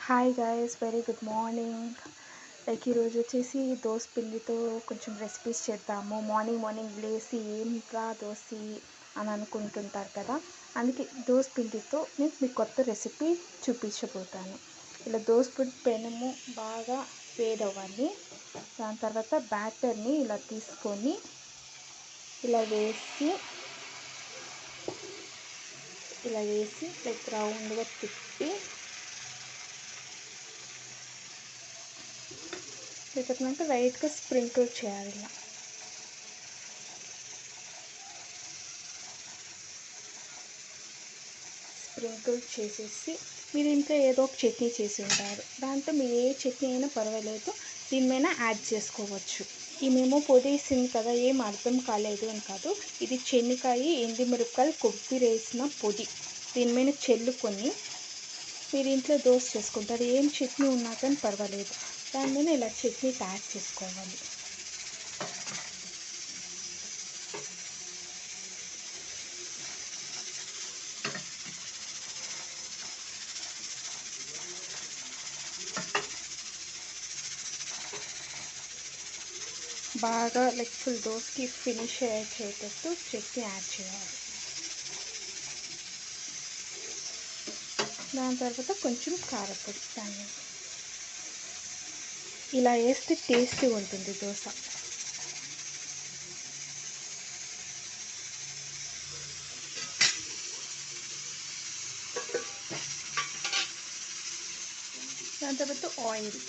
Hi guys, very good morning. ఈరోజు వచ్చేసి దోస పిండితో కొంచెం రెసిపీస్ చేద్దాము. మార్నింగ్ లేసి ఏంట్రా దోశ అని అనుకుంటుంటారు కదా, అందుకే దోస పిండితో నేను మీకు కొత్త రెసిపీ చూపించబోతాను. ఇలా దోస పిండి పెనము బాగా వేడవ్వాలి. దాని తర్వాత బ్యాటర్ని ఇలా తీసుకొని ఇలా వేసి రౌండ్గా తిప్పి లేకపోతే లైట్గా స్ప్రింకిల్ చేయాలి. ఇలా స్ప్రింకిల్ చేసేసి మీరు ఇంట్లో ఏదో ఒక చట్నీ చేసి ఉంటారు, దాంతో మీరు ఏ చట్నీ అయినా పర్వాలేదు, దీని మీద యాడ్ చేసుకోవచ్చు. ఈమెమో పొడి వేసింది కదా, ఏం అర్థం కాలేదు అని కాదు, ఇది చెనిక్కాయ, ఎండుమిరపకాయలు, కొబ్బరి వేసిన పొడి దీని మీద చెల్లుకొని మీరు ఇంట్లో దోశ చేసుకుంటారు. ఏం చట్నీ ఉన్నా కానీ పర్వాలేదు, దాని మీద ఇలా చట్నీ యాడ్ చేసుకోవాలి. బాగా ఫుల్ దోశకి ఫినిష్ అయ్యేటట్టు చట్నీ యాడ్ చేయాలి. దాని తర్వాత కొంచెం కారపొడి, దాన్ని ఇలా వేస్తే టేస్టీ ఉంటుంది దోశ. దాని తర్వాత ఆయిల్,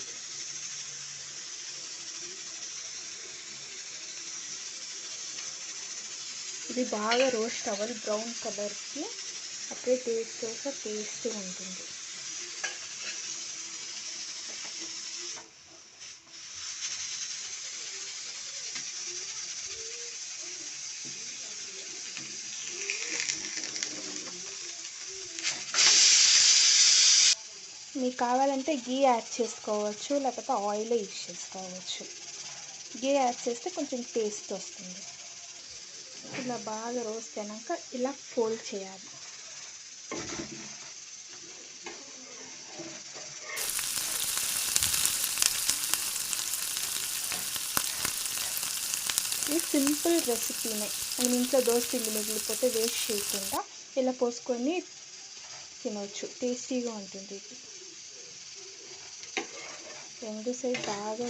ఇది బాగా రోస్ట్ అవ్వాలి బ్రౌన్ కలర్కి, అప్పుడే దోశ టేస్ట్గా ఉంటుంది. మీకు కావాలంటే గీ యాడ్ చేసుకోవచ్చు, లేకపోతే ఆయిల్ యూజ్ చేసుకోవచ్చు. గీ యాడ్ చేస్తే కొంచెం టేస్ట్ వస్తుంది. ఇలా బాగా రోస్ట్ అయినాక ఇలా ఫోల్డ్ చేయాలి. ఇది సింపుల్ రెసిపీనే. మనం ఇంట్లో దోశ పిండి మిగిలిపోతే వేస్ట్ చేయకుండా ఇలా పోసుకొని తినవచ్చు, టేస్టీగా ఉంటుంది. ఇది రెండు సైడ్ బాగా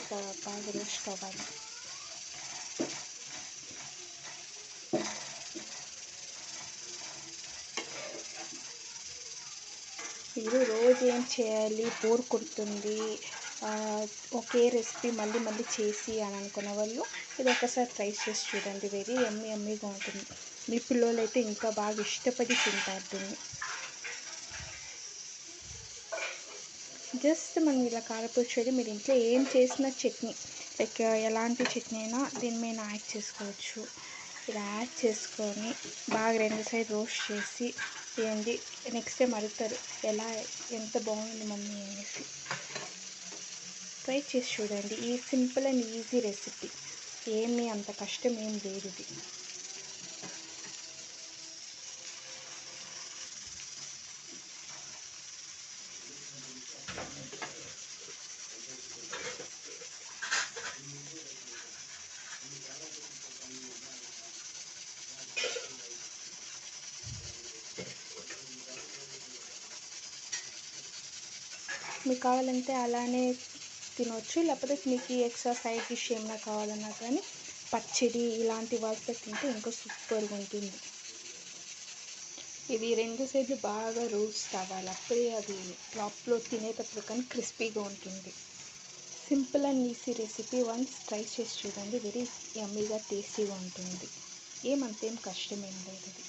రోస్ట్ అవ్వాలి. మీరు రోజు ఏం చేయాలి, బోర్ కొడుతుంది, ఒకే రెసిపీ మళ్ళీ చేసి అని అనుకున్న వాళ్ళు ఇది ఒకసారి ట్రై చేసి చూడండి. వెరీ యమ్మీగా ఉంటుంది. మీ పిల్లలు అయితే ఇంకా బాగా ఇష్టపడి తింటారు దీన్ని. జస్ట్ మనం ఇలా కారపొడి, మీరు ఇంట్లో ఏం చేసిన చట్నీ, ఎలాంటి చట్నీ అయినా దీని మీద యాడ్ చేసుకోవచ్చు. ఇలా యాడ్ చేసుకొని బాగా రెండు సైడ్ రోస్ట్ చేసి తీయండి. నెక్స్ట్ టైం అడుగుతారు ఎంత బాగుంది మమ్మీ అనేసి. ట్రై చేసి చూడండి. ఈ సింపుల్ అండ్ ఈజీ రెసిపీ, ఏమీ అంత కష్టం ఏం లేదు ఇది. మీకు కావాలంటే అలానే తినవచ్చు, లేకపోతే మీకు ఎక్స్ట్రా సైడ్ డిష్ ఏమైనా కావాలన్నా కానీ పచ్చడి ఇలాంటి వాటితో తింటే ఇంకా సూపర్గా ఉంటుంది. ఇది రెండు సైడ్లు బాగా రోస్ట్ అవ్వాలి, అప్పుడే అది టాప్లో తినేటప్పుడు కానీ క్రిస్పీగా ఉంటుంది. Simple and easy recipe, once try చేసి చూడండి. వెరీ యమ్మీగా టేస్టీగా ఉంటుంది. ఏమంతేం కష్టమేం లేదు ఇది.